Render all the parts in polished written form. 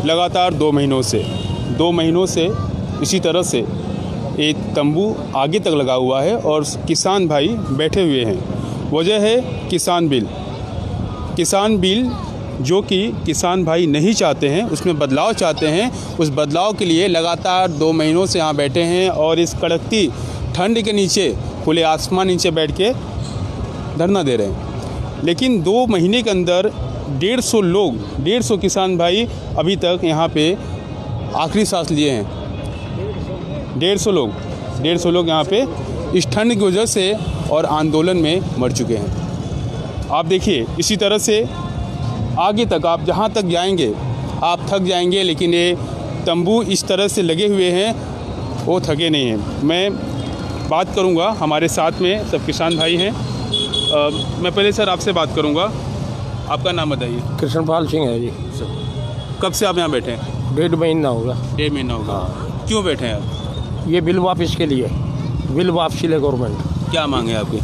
लगातार 2 महीनों से इसी तरह से एक तंबू आगे तक लगा हुआ है और किसान भाई बैठे हुए हैं। वजह है किसान बिल जो कि किसान भाई नहीं चाहते हैं, उसमें बदलाव चाहते हैं। उस बदलाव के लिए लगातार 2 महीनों से यहाँ बैठे हैं और इस कड़कती ठंड के नीचे, खुले आसमान नीचे बैठ के धरना दे रहे हैं। लेकिन 2 महीने के अंदर 150 किसान भाई अभी तक यहाँ पे आखिरी सांस लिए हैं। 150 लोग यहाँ पे इस ठंड की वजह से और आंदोलन में मर चुके हैं। आप देखिए, इसी तरह से आगे तक आप जहाँ तक जाएंगे आप थक जाएंगे, लेकिन ये तंबू इस तरह से लगे हुए हैं, वो थके नहीं हैं। मैं बात करूँगा, हमारे साथ में सब किसान भाई हैं। मैं पहले सर आपसे बात करूँगा, आपका नाम बताइए। कृष्णपाल सिंह है जी। कब से आप यहाँ बैठे हैं? 1.5 महीना होगा। 1.5 महीना होगा। क्यों बैठे हैं आप? ये बिल वापस के लिए, बिल वापसी ले गवर्नमेंट। क्या मांग है आपकी?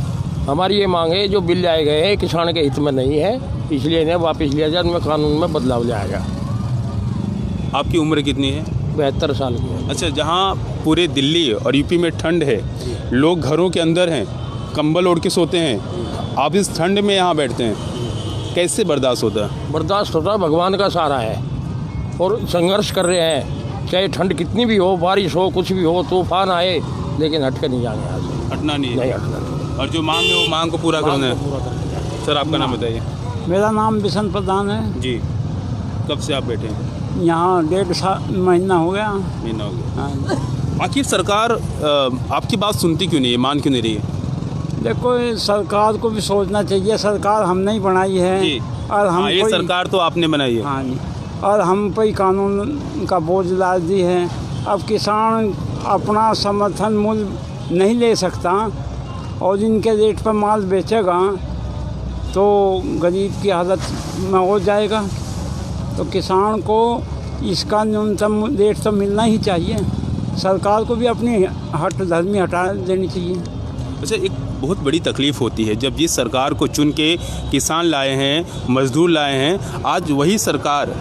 हमारी ये मांग है, जो बिल लाए गए हैं किसान के हित में नहीं है, इसलिए इन्हें वापस लिया जाए, उनमें कानून में बदलाव लाया जाए। आपकी उम्र कितनी है? 72 साल की है। अच्छा, जहाँ पूरे दिल्ली और यूपी में ठंड है, लोग घरों के अंदर हैं, कंबल ओढ़ के सोते हैं, आप इस ठंड में यहाँ बैठते हैं, कैसे बर्दाश्त होता है? बर्दाश्त होता है, भगवान का सहारा है और संघर्ष कर रहे हैं। चाहे ठंड कितनी भी हो, बारिश हो, कुछ भी हो, तूफान आए, लेकिन हट कर नहीं जाने यहाँ से। हटना नहीं है। नहीं हटना। और जो मांग है वो मांग को पूरा करना है। सर आपका नाम बताइए। मेरा नाम बिशन प्रधान है। जी, कब से आप बैठे हैं? यहाँ 1.5 महीना हो गया। महीना हो गया। हाँ। आखिर सरकार आपकी बात सुनती क्यों नहीं है, मान क्यों नहीं रही है? देखो, सरकार को भी सोचना चाहिए। सरकार हमने ही बनाई है जी। और हम ये सरकार तो आपने बनाई है। हाँ जी, और हम पे ही कानून का बोझ लाद दी है। अब किसान अपना समर्थन मूल्य नहीं ले सकता और इनके रेट पर माल बेचेगा तो गरीब की हालत में हो जाएगा। तो किसान को इसका न्यूनतम रेट तो मिलना ही चाहिए। सरकार को भी अपनी धर्मी हटा देनी चाहिए। अच्छा, एक बहुत बड़ी तकलीफ़ होती है जब जिस सरकार को चुन के किसान लाए हैं, मजदूर लाए हैं, आज वही सरकार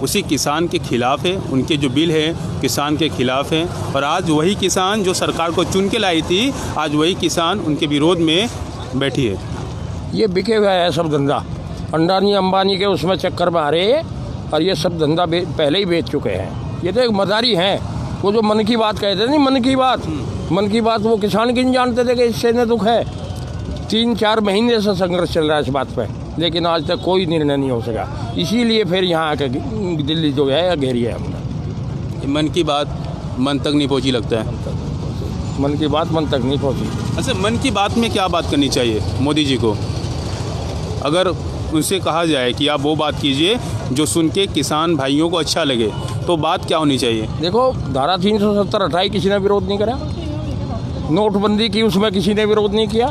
उसी किसान के खिलाफ है। उनके जो बिल है किसान के खिलाफ है और आज वही किसान जो सरकार को चुन के लाई थी, आज वही किसान उनके विरोध में बैठी है। ये बिके हुआ है सब धंधा, अंडानी अंबानी के उसमें चक्कर में आ रहे हैं और ये सब धंधा पहले ही बेच चुके हैं। ये तो एक मदारी हैं, वो जो मन की बात कहते थे, नहीं मन की बात वो किसान की नहीं जानते थे कि इससे न दुख है। 3-4 महीने से संघर्ष चल रहा है इस बात पे, लेकिन आज तक कोई निर्णय नहीं हो सका। इसीलिए फिर यहाँ आके दिल्ली जो है घेरी है हमने। मन की बात मन तक नहीं पहुँची लगता है। मन की बात मन तक नहीं पहुँची। अच्छा, मन की बात में क्या बात करनी चाहिए मोदी जी को? अगर उनसे कहा जाए कि आप वो बात कीजिए जो सुन के किसान भाइयों को अच्छा लगे, तो बात क्या होनी चाहिए? देखो, धारा 370 हटाई, किसी ने विरोध नहीं करा। नोटबंदी की, उसमें किसी ने विरोध नहीं किया।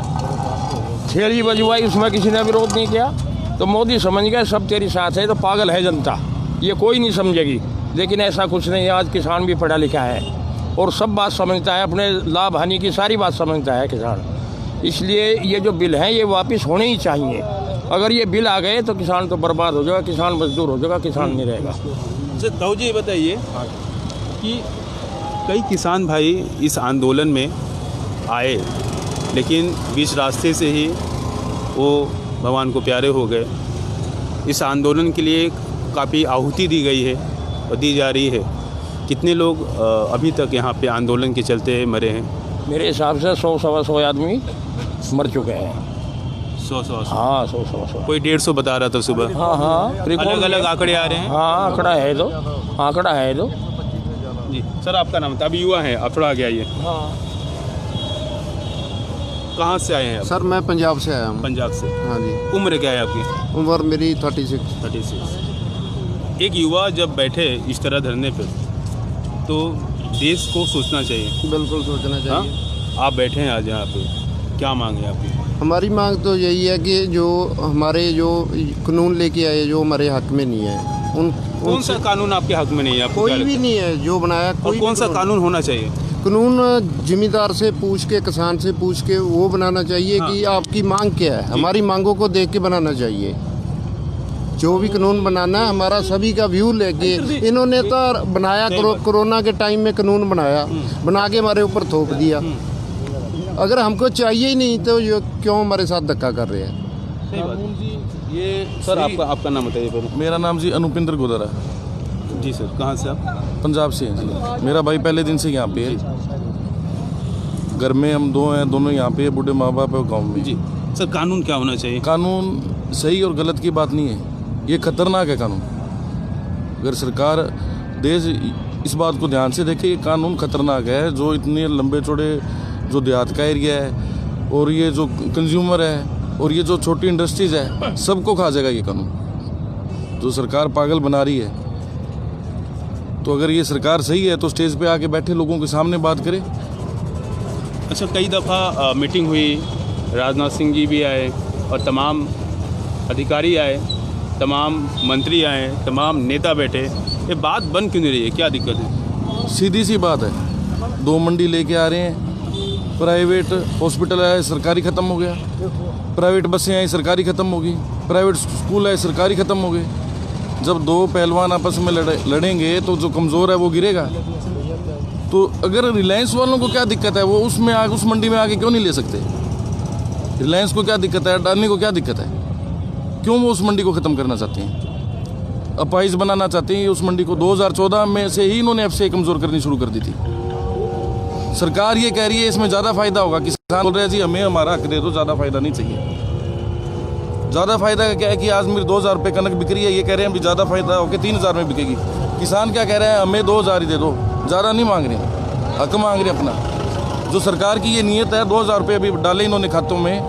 छेड़ी बजवाई, उसमें किसी ने विरोध नहीं किया। तो मोदी समझ गए सब तेरी साथ है, तो पागल है जनता, ये कोई नहीं समझेगी। लेकिन ऐसा कुछ नहीं है, आज किसान भी पढ़ा लिखा है और सब बात समझता है, अपने लाभ हानि की सारी बात समझता है किसान। इसलिए ये जो बिल हैं ये वापस होने ही चाहिए। अगर ये बिल आ गए तो किसान तो बर्बाद हो जाएगा, किसान मजदूर हो जाएगा, किसान नहीं रहेगा। अच्छा, ताऊ जी बताइए कि कई किसान भाई इस आंदोलन में आए, लेकिन बीच रास्ते से ही वो भगवान को प्यारे हो गए। इस आंदोलन के लिए काफ़ी आहुति दी गई है और दी जा रही है। कितने लोग अभी तक यहाँ पे आंदोलन के चलते मरे हैं? मेरे हिसाब से 100-125 आदमी मर चुके हैं। 100 हाँ, 100-125। कोई 150 बता रहा था सुबह। हाँ, अलग अलग आंकड़े आ रहे हैं। हाँ, आंकड़ा है दो। जी सर, आपका नाम था? अभी युवा हैं आप, थोड़ा आगे आइए। हाँ। कहाँ से आए हैं आप? सर मैं पंजाब से आया हूँ। पंजाब से। हाँ जी। उम्र क्या है आपकी? उम्र मेरी 36। 36। एक युवा जब बैठे इस तरह धरने पर, तो देश को सोचना चाहिए। बिल्कुल सोचना चाहिए। हाँ? आप बैठे हैं आज यहाँ पे, क्या मांग है आपकी? हमारी मांग तो यही है कि जो हमारे जो कानून लेके आए जो हमारे हक में नहीं है, कौन सा कानून आपके हक में नहीं है? आपको कोई भी नहीं है जो बनाया। कोई कौन सा कानून होना चाहिए? कानून जिम्मेदार से पूछ के, किसान से पूछ के वो बनाना चाहिए। हाँ। कि आपकी मांग क्या है, हमारी मांगों को देख के बनाना चाहिए। जो भी कानून बनाना है हमारा सभी का व्यू लेके इन्होंने तो बनाया कोरोना के टाइम में कानून बना के हमारे ऊपर थोप दिया। अगर हमको चाहिए ही नहीं तो ये क्यों हमारे साथ धक्का कर रहे हैं। ये सर आपका नाम बताइए पहले। मेरा नाम जी अनुपिंदर गोदरा। जी सर, कहाँ से आप? पंजाब से हैं जी। मेरा भाई पहले दिन से यहाँ पे है। घर में हम दो हैं, दोनों यहाँ पे है, बूढ़े माँ बाप है गाँव में। जी सर, कानून क्या होना चाहिए? कानून सही और गलत की बात नहीं है, ये खतरनाक है कानून। अगर सरकार देश इस बात को ध्यान से देखे, ये कानून खतरनाक है। जो इतने लंबे चौड़े जो देहात का एरिया है और ये जो कंज्यूमर है और ये जो छोटी इंडस्ट्रीज है, सबको खा जाएगा ये कानून। जो सरकार पागल बना रही है, तो अगर ये सरकार सही है तो स्टेज पे आके बैठे लोगों के सामने बात करे। अच्छा, कई दफ़ा मीटिंग हुई, राजनाथ सिंह जी भी आए और तमाम अधिकारी आए, तमाम मंत्री आए, तमाम नेता बैठे, ये बात बन क्यों नहीं रही है? क्या दिक्कत है? सीधी सी बात है, 2 मंडी लेके आ रहे हैं। प्राइवेट हॉस्पिटल है, सरकारी ख़त्म हो गया। प्राइवेट बसें आई, सरकारी ख़त्म हो गई। प्राइवेट स्कूल है, सरकारी ख़त्म हो गए। जब 2 पहलवान आपस में लड़ेंगे तो जो कमज़ोर है वो गिरेगा। तो अगर रिलायंस वालों को क्या दिक्कत है, वो उस मंडी में आके क्यों नहीं ले सकते? रिलायंस को क्या दिक्कत है, अडानी को क्या दिक्कत है? क्यों वो उस मंडी को ख़त्म करना चाहते हैं, अपाइज बनाना चाहते हैं उस मंडी को? 2014 में से ही इन्होंने एफसीआई कमज़ोर करनी शुरू कर दी थी। सरकार ये कह रही है इसमें ज़्यादा फ़ायदा होगा, किसान बोल रहे हैं जी हमें हमारा हक दे दो, ज़्यादा फ़ायदा नहीं चाहिए। ज़्यादा फ़ायदा क्या है कि आज मेरी 2000 रुपये कनक बिक रही है, ये कह रहे हैं अभी ज़्यादा फ़ायदा होकर 3000 में बिकेगी। किसान क्या कह रहे हैं, हमें 2000 ही दे दो, ज़्यादा नहीं मांग रहे, हक मांग रहे अपना। जो सरकार की ये नीयत है, 2000 रुपये अभी डाले इन्होंने खातों में,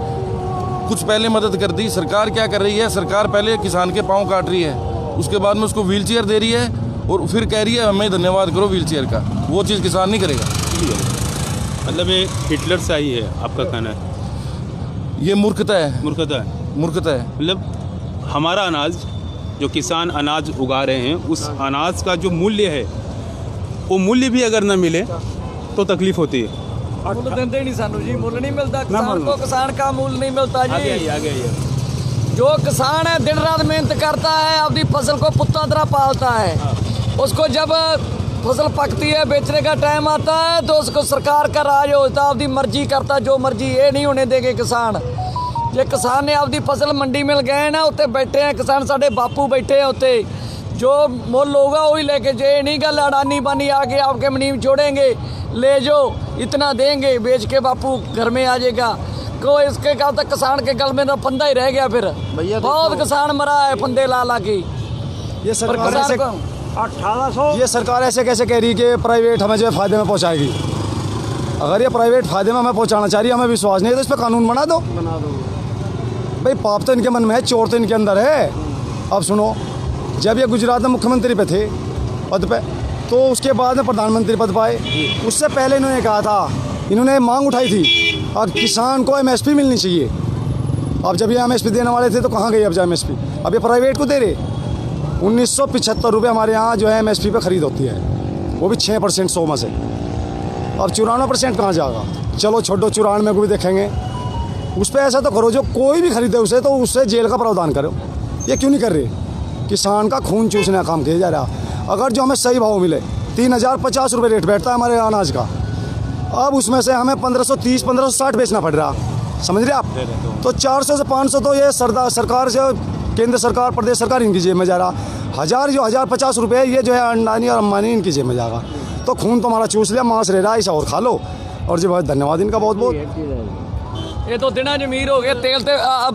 कुछ पहले मदद कर दी। सरकार क्या कर रही है, सरकार पहले किसान के पाँव काट रही है, उसके बाद में उसको व्हील चेयर दे रही है और फिर कह रही है हमें धन्यवाद करो व्हील चेयर का। वो चीज़ किसान नहीं करेगा। मतलब ये हिटलर से ही है, आपका कहना है? ये मूर्खता है, मूर्खता है। मूर्खता है। मतलब हमारा अनाज, जो किसान अनाज उगा रहे हैं, उस अनाज का जो मूल्य है, वो मूल्य भी अगर न मिले तो तकलीफ होती है। मुल देंदे नहीं सानू जी, मुल नहीं मिलता किसान को, किसान का मूल नहीं मिलता जी। आगे जो किसान है दिन रात मेहनत करता है, अपनी फसल को पुत्ता तरह पालता है। उसको जब फसल पकती है, बेचने का टाइम आता है, तो उसको सरकार का राज होता है, अपनी मर्जी करता, जो मर्जी, ये नहीं होने देंगे किसान। जे किसान ने अपनी फसल मंडी मिल गए ना, उत्ते बैठे हैं किसान, साढ़े बापू बैठे हैं उत्ते, जो मुल होगा वही लेके, जे नहीं गल अडानी बानी आके आपके मनीम जोड़ेंगे, ले जो इतना देंगे, बेच के बापू घर में आ जाएगा। को इसके कल तक किसान के गल में तो फंदा ही रह गया। फिर बहुत किसान मरा है फंदे ला ला के। ये सरकार ऐसे 1800 ये सरकार ऐसे कैसे कह रही कि प्राइवेट हमें जो है फ़ायदे में पहुंचाएगी? अगर ये प्राइवेट फ़ायदे में हमें पहुंचाना चाह रही है, हमें विश्वास नहीं है तो इस पर कानून बना दो। भाई पाप तो इनके मन में है, चोर तो इनके अंदर है। अब सुनो, जब ये गुजरात में मुख्यमंत्री पे थे पद पे, तो उसके बाद में प्रधानमंत्री पद पाए, उससे पहले इन्होंने कहा था, इन्होंने मांग उठाई थी और किसान को एमएसपी मिलनी चाहिए। अब जब ये एमएसपी देने वाले थे तो कहाँ गई अब जो एमएसपी? अब ये प्राइवेट को दे रहे। 1975 रुपये हमारे यहाँ जो है एमएसपी पे ख़रीद होती है, वो भी 6% 100 में से। अब 94% कहाँ जाएगा? चलो छोड़ो, 94 को भी देखेंगे। उस पर ऐसा तो करो, जो कोई भी खरीदे उसे तो उससे जेल का प्रावधान करो। ये क्यों नहीं कर रहे? किसान का खून चूसने का काम किया जा रहा। अगर जो हमें सही भाव मिले, 3050 रुपये रेट बैठता है हमारे अनाज का, अब उसमें से हमें 1530 1560 बेचना पड़ रहा, समझ रहे आप? तो 400 से 500 तो ये सरकार से, केंद्र सरकार, प्रदेश सरकार इनकी जेब में जा रहा। 1050 रुपये ये जो है अंडानी और अम्बानी इनकी जेब में जाएगा। तो खून तो हमारा चूस लिया, मांस रह रहा है, ऐसा और खा लो। और जो है धन्यवाद इनका बहुत बहुत। ये तो दिना जमीर हो गए। तेल ते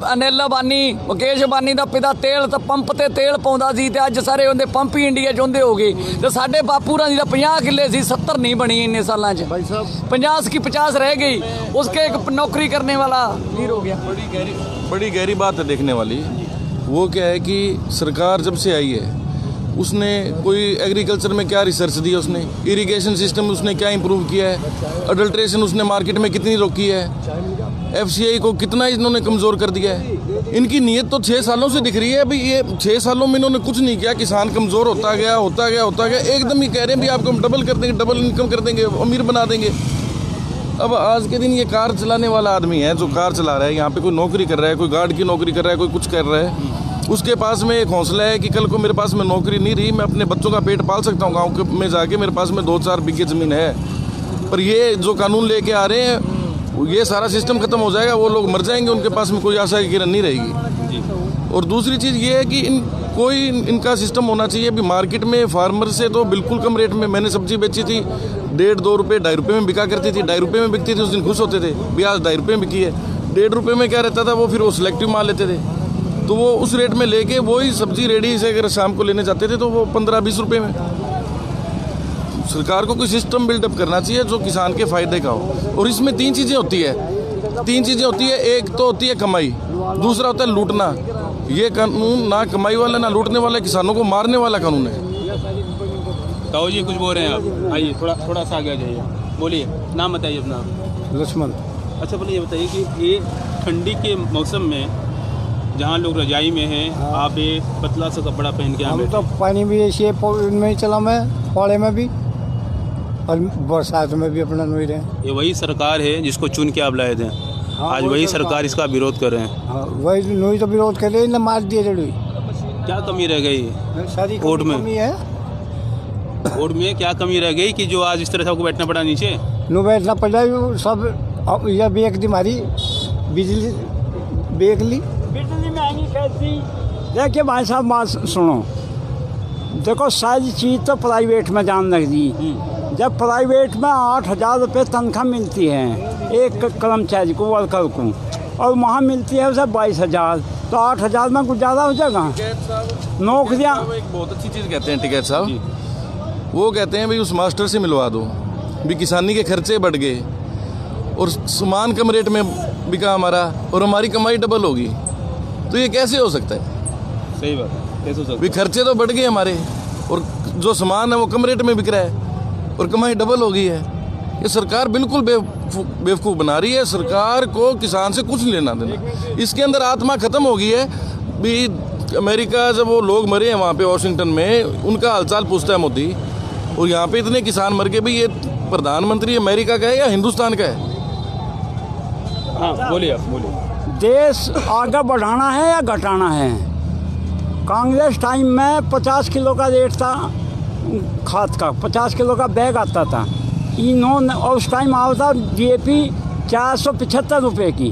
अनिल अंबानी, मुकेश अंबानी का पिता तेल तो पंप ते तेल पाਉਂਦਾ ਸੀ ਤੇ ਅੱਜ ਸਾਰੇ ਉਹਦੇ ਪੰਪ ਹੀ ਇੰਡੀਆ 'ਚ ਹੁੰਦੇ ਹੋ ਗਏ। ਤੇ ਸਾਡੇ ਬਾਪੂ ਰਾਂ ਦੀ ਤਾਂ 50 किले ਸੀ, 70 नहीं बनी इन्ने सालों 'ਚ। 50 की 50 रह गई। उसके एक नौकरी करने वाला वीर हो गया। बड़ी गहरी बात है देखने वाली। वो क्या है कि सरकार जब से आई है, उसने कोई एग्रीकल्चर में क्या रिसर्च दी है, उसने इरिगेशन सिस्टम उसने क्या इंप्रूव किया है, अडल्ट्रेशन उसने मार्केट में कितनी रोकी है, एफसीआई को कितना इन्होंने कमज़ोर कर दिया है। इनकी नीयत तो 6 सालों से दिख रही है। अभी ये 6 सालों में इन्होंने कुछ नहीं किया, किसान कमज़ोर होता गया। एकदम ही कह रहे हैं भी आपको हम डबल कर देंगे, डबल इनकम कर देंगे, अमीर बना देंगे। अब आज के दिन ये कार चलाने वाला आदमी है, जो कार चला रहा है, यहाँ पे कोई नौकरी कर रहा है, कोई गार्ड की नौकरी कर रहा है, कोई कुछ कर रहा है, उसके पास में एक हौसला है कि कल को मेरे पास में नौकरी नहीं रही, मैं अपने बच्चों का पेट पाल सकता हूँ गाँव में जाके, मेरे पास में 2-4 बीघे ज़मीन है। पर ये जो कानून लेके आ रहे हैं, ये सारा सिस्टम खत्म हो जाएगा, वो लोग मर जाएंगे, उनके पास में कोई आशा की किरण नहीं रहेगी। और दूसरी चीज़ ये है कि इनका सिस्टम होना चाहिए। अभी मार्केट में फार्मर से तो बिल्कुल कम रेट में मैंने सब्जी बेची थी, 1.5-2 रुपये, 2.5 रुपये में बिका करती थी, 2.5 रुपये में बिकती थी, उस दिन खुश होते थे। भी आज 2.5 रुपये में बिकी है, 1.5 रुपये में क्या रहता था, वो फिर वो सिलेक्टिव माल लेते थे, तो वो उस रेट में लेके वही सब्जी रेडी से अगर शाम को लेने जाते थे तो वो 15-20 रुपये में। सरकार को कोई सिस्टम बिल्डअप करना चाहिए जो किसान के फायदे का हो। और इसमें 3 चीज़ें होती है, एक तो होती है कमाई, दूसरा होता है लूटना। ये कानून ना कमाई वाला ना लूटने वाला, किसानों को मारने वाला कानून है। ताऊ जी कुछ बोल रहे हैं आप, आइए थोड़ा सा आगे आ जाइए, बोलिए, नाम बताइए अपना। लक्ष्मण। अच्छा बोलिए, ये बताइए कि ये ठंडी के मौसम में जहाँ लोग रजाई में हैं, आप ये पतला सा कपड़ा पहन के हम तो पानी भी ऐसे में ही चला, मैं पौड़े में भी और बरसात में भी अपना नहीं रहे। ये वही सरकार है जिसको चुन के आप लाए थे, आज वही सरकार इसका विरोध कर रहे हैं। हाँ, वही नहीं तो विरोध कर रहे, मार दिए जरूरी। क्या कमी रह गई सारी वोट में? कमी है, वोट में क्या कमी रह गई कि जो आज इस तरह से आपको बैठना पड़ा नीचे? नो बैठना पड़ा सब। अब यह बेच दी हमारी बिजली, बेच ली, बिजली महंगी कैसी। देखिए भाई साहब, बात सुनो, देखो सारी चीज़ तो प्राइवेट में जान लग दी। जब प्राइवेट में 8,000 रुपये तनख्वाह मिलती है एक कर्मचारी को, वर्कर को, और वहाँ मिलती है उसे 22,000, तो 8,000 में गुजारा हो जाएगा। नौकरियाँ एक बहुत अच्छी चीज़ कहते हैं टिकैत साहब, वो कहते हैं भाई उस मास्टर से मिलवा दो, भी किसानी के खर्चे बढ़ गए और सामान कम रेट में बिका हमारा और हमारी कमाई डबल होगी, तो ये कैसे हो सकता है? सही बात, कैसे हो सकता है? भी खर्चे तो बढ़ गए हमारे और जो सामान है वो कम रेट में बिक रहा है और कमाई डबल हो गई है। ये सरकार बिल्कुल बेवकूफ़ बना रही है। सरकार को किसान से कुछ नहीं लेना देना, इसके अंदर आत्मा खत्म हो गई है। भी अमेरिका जब वो लोग मरे हैं वहाँ पे वॉशिंगटन में, उनका हालचाल पूछता है मोदी, और यहाँ पे इतने किसान मर गए, भाई ये प्रधानमंत्री अमेरिका का है या हिंदुस्तान का है? हाँ बोलिए आप, बोलिए। देश आगे बढ़ाना है या घटाना है? कांग्रेस टाइम में 50 किलो का रेट था खाद का, 50 किलो का बैग आता था। इन्होंने, और उस टाइम आता DAP 475 रुपये की,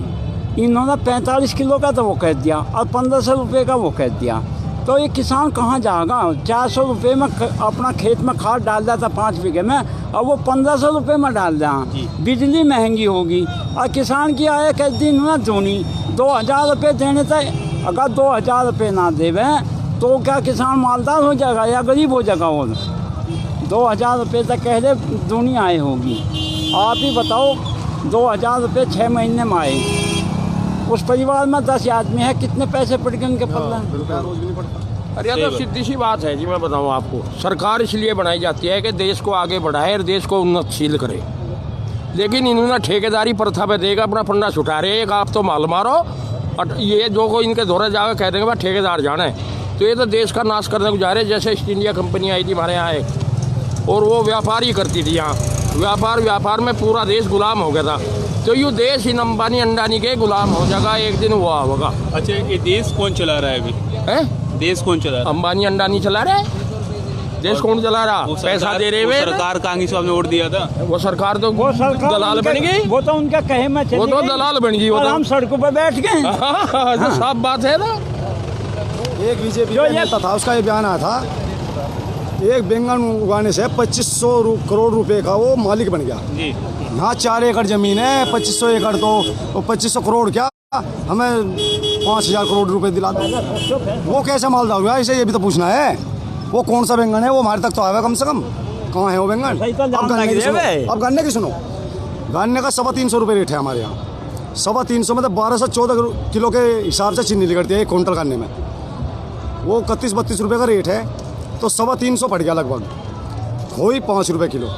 इन्होंने 45 किलो का तो वो कह दिया और 1,500 रुपये का वो कह दिया। तो ये किसान कहाँ जाएगा? 400 रुपये में अपना खेत में खाद डाल दिया था 5 बीघे में, और वो 1,500 रुपये में डाल दिया। बिजली महंगी होगी और किसान की आय कैसे दिन ना दूनी। 2,000 रुपये देने तक, अगर 2,000 रुपये ना देवे तो क्या किसान मालदार हो जाएगा या गरीब हो जाएगा? और 2,000 रुपये तक कह रहे दूनी आय होगी। आप ही बताओ, 2,000 रुपये 6 महीने में आए, उस परिवार में 10 आदमी है, कितने पैसे पड़ गए उनके पल्ला? अरे यार तो सीधी सी बात है जी, मैं बताऊँ आपको, सरकार इसलिए बनाई जाती है कि देश को आगे बढ़ाए और देश को उन्नतशील करे। लेकिन इन्होंने ठेकेदारी प्रथा पे देगा अपना फंडा छुटा रहे। एक आप तो माल मारो और ये जो कोई इनके दौरे जाकर कह देंगे भाई ठेकेदार जाना है, तो ये तो देश का नाश करने को जा रहे। जैसे ईस्ट इंडिया कंपनी आई थी हमारे यहाँ एक, और वो व्यापार ही करती थी यहाँ, व्यापार में पूरा देश गुलाम हो गया था। तो यूँ देश इन अंबानी अंडानी के गुलाम हो जाएगा, एक दिन हुआ होगा। अच्छा, ये देश कौन चला रहा है अभी? है देश कौन चला रहा है? अंबानी अंडानी चला रहे, देश कौन चला रहा? पैसा दे रहे हुए सरकार कांग्रेस आपने वोट दिया था, वो सरकार तो वो सरकार दलाल बन गई, वो तो उनका कहे में चली वो तो गई, दलाल बन गई, वो और तो हम सड़कों पर बैठ गए। तो साफ बात है ना। एक बीजेपी का नेता था, उसका ये बयान आया था, एक बैंगन उगाने से 2,500 करोड़ रुपए का वो मालिक बन गया। यहाँ 4 एकड़ जमीन है, 2,500 एकड़ तो 2,500 करोड़ क्या, हमें 5,000 करोड़ रुपए दिला दो। वो कैसे मालदार हुआ, इसे ये भी तो पूछना है। वो कौन सा बैंगन है, वो हमारे तक तो आया कम से कम, कहाँ है वो बैंगन? अब गन्ने की सुनो, गन्ने का 350 रुपये रेट है हमारे यहाँ। 350 में तो 1214 किलो के हिसाब से चीनी निकलती है एक क्विंटल गन्ने में। वो 31-32 रुपये का रेट है, तो 350 पड़ गया लगभग। खोई 5 रुपये किलो,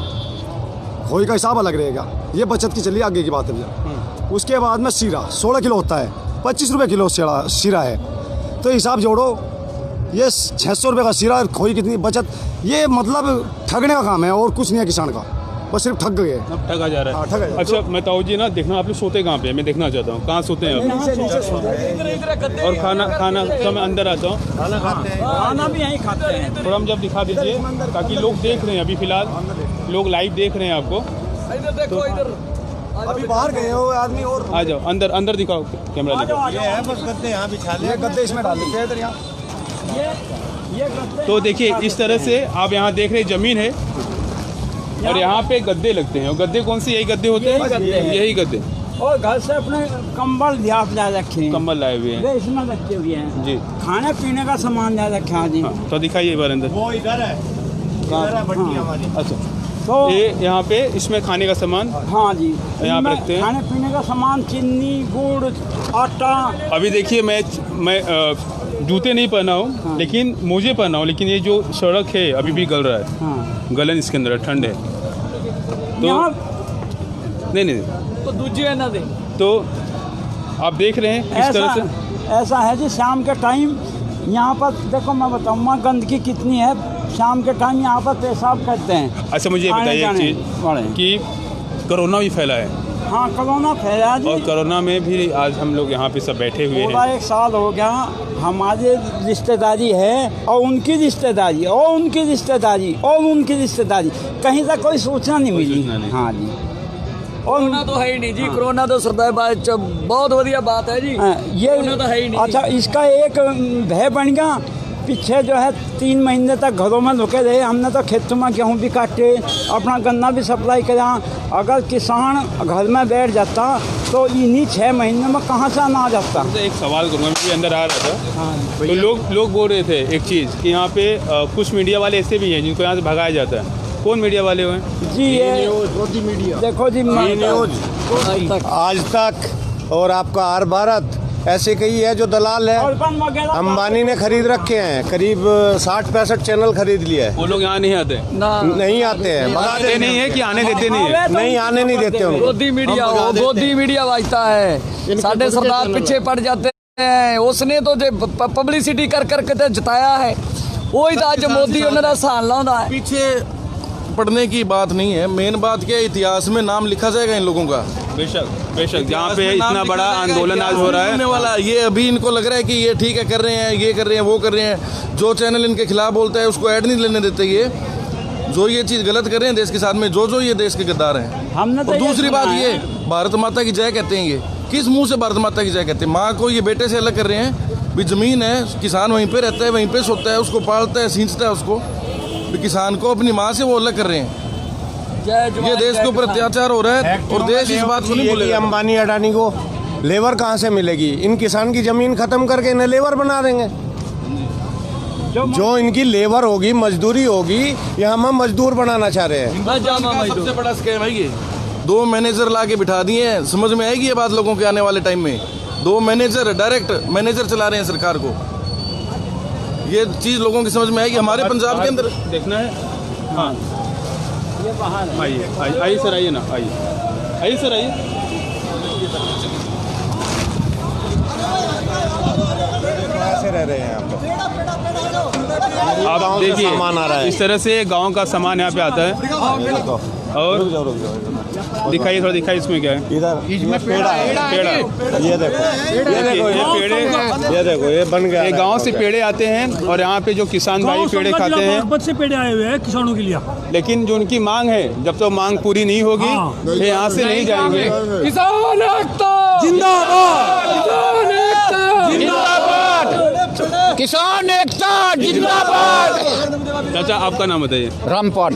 खोई का हिसाब अलग रहेगा। ये बचत की चलिए, आगे की बात है भैया। उसके बाद में सीरा 16 किलो होता है, 25 रुपये किलो सीरा है, तो हिसाब जोड़ो, ये 600 रुपये का सीरा, खोई कितनी बचत। ये मतलब ठगने का काम है और कुछ नहीं है किसान का। वो सिर्फ ठग गए। अब ठगा जा रहा हाँ, है। ठगा जा रहा है। अच्छा मैं ताऊ जी ना देखना आप लोग सोते कहाँ पे हैं? मैं देखना चाहता हूँ कहाँ सोते हैं आप? नीचे सोते हैं। और खाना तो मैं अंदर आता हूँ, खाना भी यहीं खाते हैं। थोड़ा हम जब दिखा दीजिए ताकि लोग देख रहे हैं, अभी फिलहाल लोग लाइव देख रहे हैं आपको। इधर देखो इधर अभी बाहर गए हो आदमी और आ जाओ अंदर, अंदर दिखाओ, कैमरा दिखाओ। ये गद्दे इसमें डाल देते हैं इधर यहाँ। तो देखिए इस तरह से आप यहाँ देख रहे हैं ज़मीन है और यहाँ पे गद्दे लगते हैं। और गद्दे कौन से? यही गद्दे होते हैं, यही गद्दे। और घर से अपने कंबल लिहाफ ला रखे हैं, कंबल लाए हुए हैं वे इसमें रखे हुए हैं जी। खाने पीने का सामान ला रखा है जी। हाँ, तो दिखाइए एक बार अंदर। वो इधर है, इधर है भट्टी हमारी। अच्छा तो ये यहाँ पे इसमें खाने का सामान हाँ जी, यहाँ पे इनमें रखते हैं। खाने पीने का सामान, चीनी, गुड़, आटा। अभी देखिए मैं जूते नहीं पहना हूँ लेकिन मोजे पहना हूँ, लेकिन ये जो सड़क है अभी भी गल रहा है, हाँ गलन इसके अंदर है, ठंड है। तो यहाँ नहीं तो दूजे है ना दे। तो आप देख रहे हैं इस तरह से। ऐसा है जी, शाम के टाइम यहाँ पर देखो मैं बताऊँगा गंदगी कितनी है। शाम के टाइम यहाँ पर पेशाब करते हैं। अच्छा मुझे ये आने बताइए एक जाने चीज़ वाले। कि कोरोना भी फैला है हाँ कोरोना फैला जी। और कोरोना में भी आज हम लोग यहाँ पे सब बैठे हुए पूरा हैं। 1 साल हो गया। हमारी रिश्तेदारी है और उनकी रिश्तेदारी और उनकी रिश्तेदारी और उनकी रिश्तेदारी, कहीं तक कोई सूचना नहीं मिली। सूचना नहीं। हाँ जी। कोरोना तो है ही नहीं जी, कोरोना तो सरदार बहुत बढ़िया बात है जी। ये कोरोना तो है ही नहीं। अच्छा इसका एक भय बन गया। पीछे जो है 3 महीने तक घरों में रुके रहे। हमने तो खेतों में गेहूँ भी काटे, अपना गन्ना भी सप्लाई करा। अगर किसान घर में बैठ जाता तो इन्हीं 6 महीने में कहाँ से अनाज आता। तो एक सवाल करूँगा, मैं भी अंदर आ रहा था तो लोग बोल रहे थे एक चीज़ कि यहाँ पे कुछ मीडिया वाले ऐसे भी हैं जिनको यहाँ से भगाया जाता है। कौन मीडिया वाले हुए? जी ये मीडिया देखो जी आज तक और आपका आर भारत ऐसे कई है जो दलाल है। अंबानी ने खरीद रखे हैं, करीब 60-65 चैनल खरीद लिया है। वो लोग यहाँ नहीं आते, नहीं आते हैं, आते नहीं है कि आने देते नहीं है। नहीं आने नहीं देते उनको। गोदी मीडिया हो, गोदी मीडिया बजता है। साढ़े सरदार पीछे पड़ जाते हैं। उसने तो जो पब्लिसिटी कर करके तो जिताया है, वही तो आज मोदी उन्होंने सहन लाना है। पीछे पढ़ने की बात नहीं है, मेन बात क्या है, इतिहास में नाम लिखा जाएगा इन लोगों का। बेशक जहाँ पे इतना बड़ा आंदोलन आज हो रहा है वाला, ये अभी इनको लग रहा है कि ये ठीक है कर रहे हैं, ये कर रहे हैं, वो कर रहे हैं। जो चैनल इनके खिलाफ बोलता है उसको ऐड नहीं लेने देते। ये जो ये चीज़ गलत कर रहे हैं देश के साथ में, जो ये देश के गद्दार हैं। हमने तो और ये दूसरी सुना बात है। ये भारत माता की जय कहते हैं, ये किस मुंह से भारत माता की जय कहते हैं? माँ को ये बेटे से अलग कर रहे हैं। भी जमीन है, किसान वहीं पे रहता है, वहीं पे सोता है, उसको पालता है, सींचता है उसको। किसान को अपनी माँ से वो अलग कर रहे हैं। ये देश के ऊपर अत्याचार हो रहा है और देश इस बात को नहीं भूलेगा। अंबानी अडानी को लेबर कहाँ से मिलेगी? इन किसान की जमीन खत्म करके इन्हें लेबर बना देंगे। जो इनकी लेबर होगी, मजदूरी होगी, ये हम मजदूर बनाना चाह रहे हैं। सबसे बड़ा स्कैम है ये। 2 मैनेजर ला के बिठा दिए हैं। समझ में आएगी ये बात लोगों के आने वाले टाइम में। 2 मैनेजर डायरेक्ट मैनेजर चला रहे हैं सरकार को। ये चीज़ लोगों की समझ में आएगी। हमारे पंजाब के अंदर देखना है। हाँ आइए सर, आइए ना, आइए सर, आइए। कैसे रह रहे हैं यहाँ पे? आप देखिए सामान आ रहा है। इस तरह से गांव का सामान यहाँ पे आता है। और दिखाइए, थोड़ा दिखाइए इसमें क्या है। इधर इसमें पेड़ा है। ये देखो ये देखो ये बन गया। ये गांव से पेड़े आते हैं और यहाँ पे जो किसान भाई पेड़े खाते हैं, से पेड़े आए हुए हैं किसानों के लिए। लेकिन जो उनकी मांग है, जब तक मांग पूरी नहीं होगी ये यहाँ से नहीं जाएंगे। किसान एकता जिंदाबाद, किसान एकता जिंदाबाद। चाचा आपका नाम बताइए। रामपाल।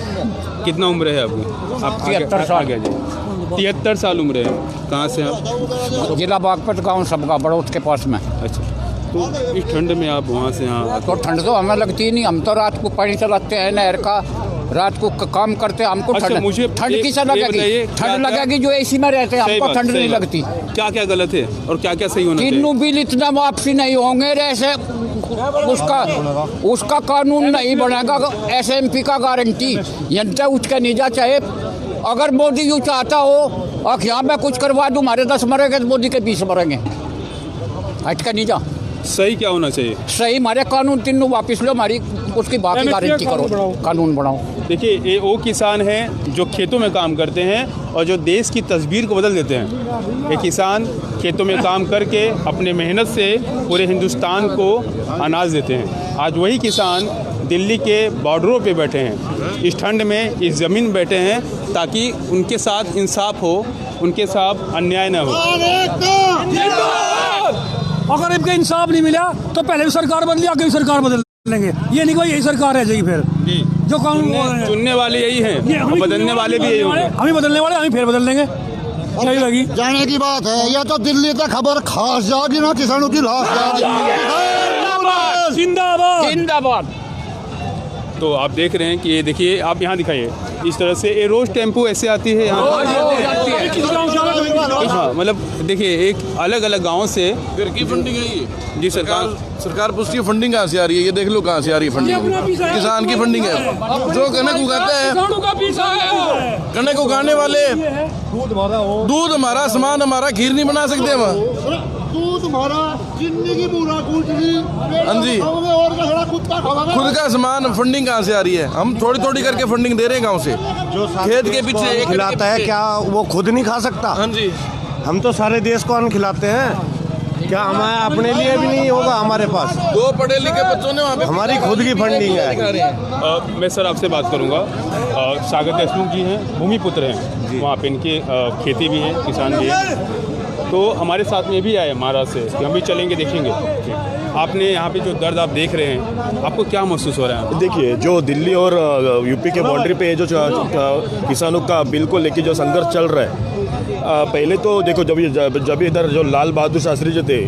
कितना उम्र है आपकी? आप 73 साल। 73 साल उम्र है। कहाँ से आप? जिला बागपत गांव सबका बड़ौत के पास में। अच्छा, तो इस ठंड में आप वहाँ से यहाँ तो ठंड तो हमें लगती नहीं। हम तो रात को पानी चलाते हैं नहर का, रात को काम करते हैं। हमको अच्छा, मुझे ठंड किसे ये बताइए, लगेगी? क्या- ठंड लगेगी जो एसी में रहते हैं, सही हमको बात, ठंड सही नहीं बात। लगती। क्या क्या गलत है और क्या क्या सही होना चाहिए? तीनों बिल इतना वापसी नहीं होंगे ऐसे, उसका कानून नहीं बनेगा। SMP का गारंटी जनता उसका नहीं जा। चाहे अगर मोदी यूँ चाहता हो और यहाँ में कुछ करवा दूँ, हमारे 10 मरेंगे तो मोदी के 20 मरेंगे। हट का नहीं जा। सही क्या होना चाहिए? सही हमारे कानून तीनों वापस लो, हमारी उसकी बाकी गारंटी करो, कानून बनाओ। देखिए, ये वो किसान हैं जो खेतों में काम करते हैं और जो देश की तस्वीर को बदल देते हैं। ये किसान खेतों में काम करके अपने मेहनत से पूरे हिंदुस्तान को अनाज देते हैं। आज वही किसान दिल्ली के बॉर्डरों पे बैठे हैं, इस ठंड में इस ज़मीन में बैठे हैं, ताकि उनके साथ इंसाफ हो, उनके साथ अन्याय न हो। अगर इनका इंसाफ नहीं मिला तो पहले भी सरकार बदली, आगे भी सरकार बदल लेंगे। ये नहीं कोई यही सरकार रह जाएगी फिर। जो कानून चुनने वाले यही हैं, बदलने वाले भी यही होंगे। हम ही बदलने वाले, हम ही फिर बदल लेंगे। सही लगी जाने की बात है, या तो दिल्ली तक खबर खास जाएगी ना किसानों की लाश जाएगी। जिंदाबाद जिंदाबाद। तो आप देख रहे हैं कि ये देखिए, आप यहाँ दिखाइए, इस तरह से ये रोज़ टेम्पो ऐसे आती है यहाँ। हाँ, मतलब देखिए, एक अलग अलग गाँव से फिर की फंडिंग है ये जी। सरकार पूछती है फंडिंग कहाँ से आ रही है, ये देख लो कहाँ से आ रही है फंडिंग। किसान की फंडिंग है। जो कनक उगाते हैं, कनक उगाने वाले, दूध हमारा, सामान हमारा, खीर नहीं बना सकते हम। दूध हमारा, चीनी की पूरा कूटनी, हाँ जी, और का कुत्ता खुद का सामान, फंडिंग कहाँ से आ रही है? हम थोड़ी थोड़ी करके फंडिंग दे रहे हैं गाँव से। जो खेत के पीछे खिलाता है, क्या वो खुद नहीं खा सकता? हाँ जी, हम तो सारे देश को अन्न खिलाते हैं, क्या हमें अपने लिए भी नहीं होगा? हमारे पास 2 पढ़े लिखे बच्चों ने वहाँ पे हमारी खुद की फंडिंग है। मैं सर आपसे बात करूँगा। सागर देशमुख जी हैं, भूमिपुत्र हैं, वहाँ पे इनकी खेती भी है, किसान भी है। तो हमारे साथ में भी आए महाराष्ट्र से कि हम भी चलेंगे, देखेंगे। आपने यहाँ पे जो दर्द आप देख रहे हैं, आपको क्या महसूस हो रहा है? देखिए, जो दिल्ली और यूपी के बाउंड्री पे जो किसानों का बिल को लेके जो संघर्ष चल रहा है, पहले तो देखो, जब इधर जो लाल बहादुर शास्त्री जो थे,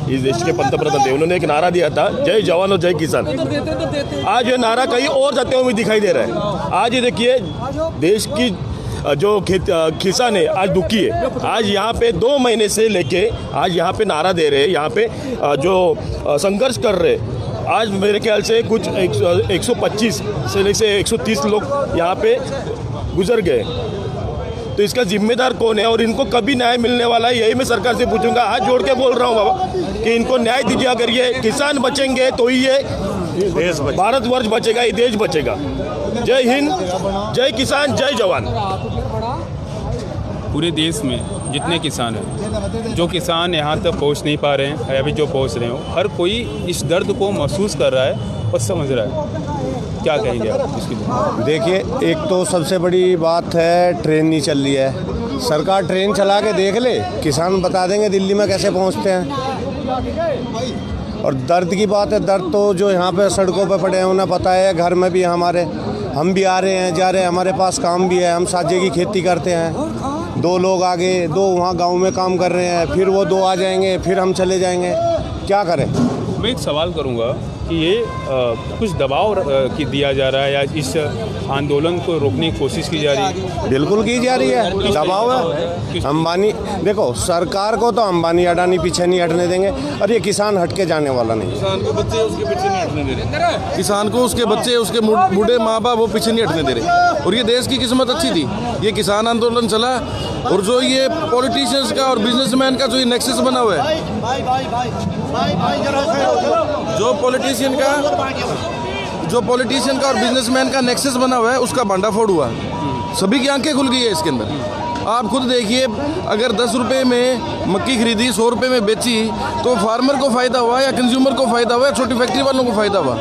इस देश के पंतप्रधान थे, उन्होंने एक नारा दिया था, जय जवान और जय किसान। आज ये नारा कहीं और जाते हुए दिखाई दे रहा है। आज ये देखिए, देश की जो किसान है आज दुखी है। आज यहाँ पे 2 महीने से लेके आज यहाँ पे नारा दे रहे हैं, यहाँ पे जो संघर्ष कर रहे हैं। आज मेरे ख्याल से कुछ 125 से लेके 130 लोग यहाँ पे गुजर गए। तो इसका जिम्मेदार कौन है और इनको कभी न्याय मिलने वाला है? यही मैं सरकार से पूछूंगा, हाथ जोड़ के बोल रहा हूँ बाबा, कि इनको न्याय दीजिए। अगर ये किसान बचेंगे तो ही ये भारतवर्ष बचेगा, ये देश बचेगा। जय हिंद, जय किसान, जय जवान। पूरे देश में जितने किसान हैं, जो किसान यहाँ तक पहुँच नहीं पा रहे हैं या अभी जो पहुँच रहे हो, हर कोई इस दर्द को महसूस कर रहा है और समझ रहा है। क्या कहेंगे आप इसके लिए? देखिए, एक तो सबसे बड़ी बात है, ट्रेन नहीं चल रही है। सरकार ट्रेन चला के देख ले, किसान बता देंगे दिल्ली में कैसे पहुंचते हैं। और दर्द की बात है, दर्द तो जो यहाँ पे सड़कों पे पड़े हैं उन्हें पता है। घर में भी हमारे, हम भी आ रहे हैं, जा रहे हैं, हमारे पास काम भी है, हम साझे की खेती करते हैं। 2 लोग आगे, 2 वहाँ गांव में काम कर रहे हैं, फिर वो 2 आ जाएंगे, फिर हम चले जाएंगे, क्या करें? मैं एक सवाल करूंगा कि ये कुछ दबाव दिया जा रहा है या इस आंदोलन को रोकने की कोशिश की जा रही है? बिल्कुल की जा रही है, दबाव है। अंबानी, देखो, सरकार को तो अंबानी अडानी पीछे नहीं हटने देंगे, और ये किसान हट के जाने वाला नहीं। किसान को बच्चे उसके पीछे नहीं हटने दे रहे, किसान को उसके बच्चे, उसके बूढ़े माँ बाप वो पीछे नहीं हटने दे रहे। और ये देश की किस्मत अच्छी थी, ये किसान आंदोलन चला, और जो ये पॉलिटिशियंस का और बिजनेसमैन का जो ये नेक्सस बना हुआ है, जो पॉलिटिशियन का और बिजनेसमैन का नेक्सस बना हुआ है, उसका भांडाफोड़ हुआ। सभी की आंखें खुल गई है इसके अंदर। आप खुद देखिए, अगर 10 रुपये में मक्की खरीदी, 100 रुपये में बेची, तो फार्मर को फ़ायदा हुआ या कंज्यूमर को फ़ायदा हुआ या छोटी फैक्ट्री वालों को फ़ायदा हुआ?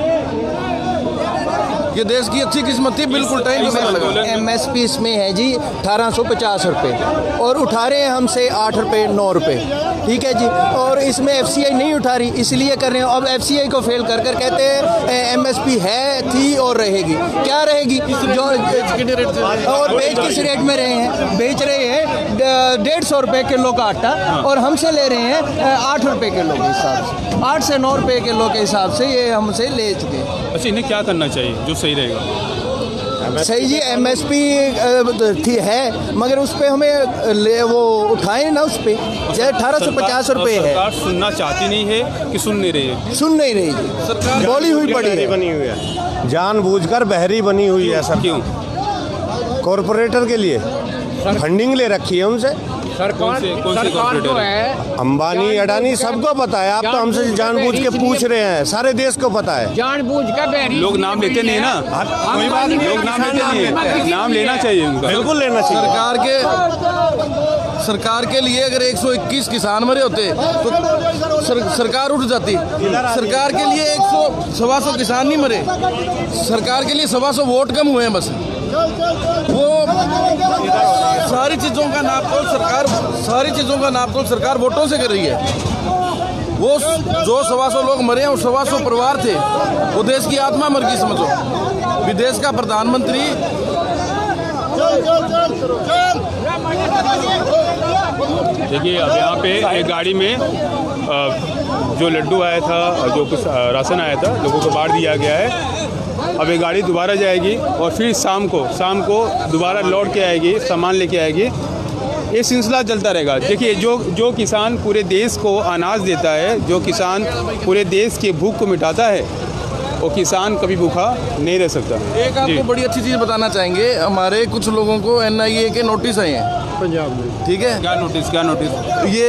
ये देश की अच्छी किस्मत थी, बिल्कुल टाइम पे लगा। MSP इसमें है जी 1850 रुपये, और उठा रहे हैं हमसे 8 रुपये 9 रुपये, ठीक है जी। और इसमें FCI नहीं उठा रही, इसलिए कर रहे हैं। अब FCI को फेल कर कर कहते हैं MSP है, थी और रहेगी। क्या रहेगी? जो और बेच किस रेट में रहे हैं? बेच रहे हैं 150 रुपये किलो का आटा, और हमसे ले रहे हैं 8 रुपये किलो के हिसाब से, 8 से 9 रुपये किलो के हिसाब से ये हमसे ले चुके हैं। अच्छा, इन्हें क्या करना चाहिए जो सही रहेगा? सही जी, MSP थी है, मगर उस पर हमें वो उठाए ना, उस पर 1850 रुपये है। सरकार सुनना चाहती नहीं है कि सुन नहीं रही है? सुन नहीं रही जी, सरकार बोली हुई पड़ी है, बनी हुई है, जानबूझकर बहरी बनी हुई है सर। क्यों? कॉरपोरेटर के लिए फंडिंग ले रखी है उनसे, कौन से कॉर्पोरेटर है? अंबानी अडानी सबको पता है। आप तो हमसे जानबूझ के पूछ रहे हैं, सारे देश को पता है। जानबूझ के लोग नाम लेते नहीं ना, कोई बात नहीं, लोग नाम लेते नहीं, नाम लेना चाहिए उनका, बिल्कुल लेना चाहिए। सरकार के लिए अगर 121 किसान मरे होते तो सरकार उठ जाती। सरकार के लिए 100-125 किसान नहीं मरे, सरकार के लिए 125 वोट कम हुए हैं बस। वो सारी चीज़ों का नापतोल सरकार वोटों से कर रही है। वो जो 125 लोग मरे हैं, वो 125 परिवार थे, वो देश की आत्मा मर गई समझो। विदेश का प्रधानमंत्री देखिए, अब यहाँ पे एक गाड़ी में जो लड्डू आया था, जो कुछ राशन आया था, लोगों को बांट दिया गया है। अब ये गाड़ी दोबारा जाएगी और फिर शाम को दोबारा लौट के आएगी, सामान लेके आएगी। ये सिलसिला चलता रहेगा। देखिए, जो किसान पूरे देश को अनाज देता है, जो किसान पूरे देश के भूख को मिटाता है, वो किसान कभी भूखा नहीं रह सकता। एक आपको बड़ी अच्छी चीज़ बताना चाहेंगे, हमारे कुछ लोगों को NIA के नोटिस आए हैं पंजाब में, ठीक है? क्या नोटिस? ये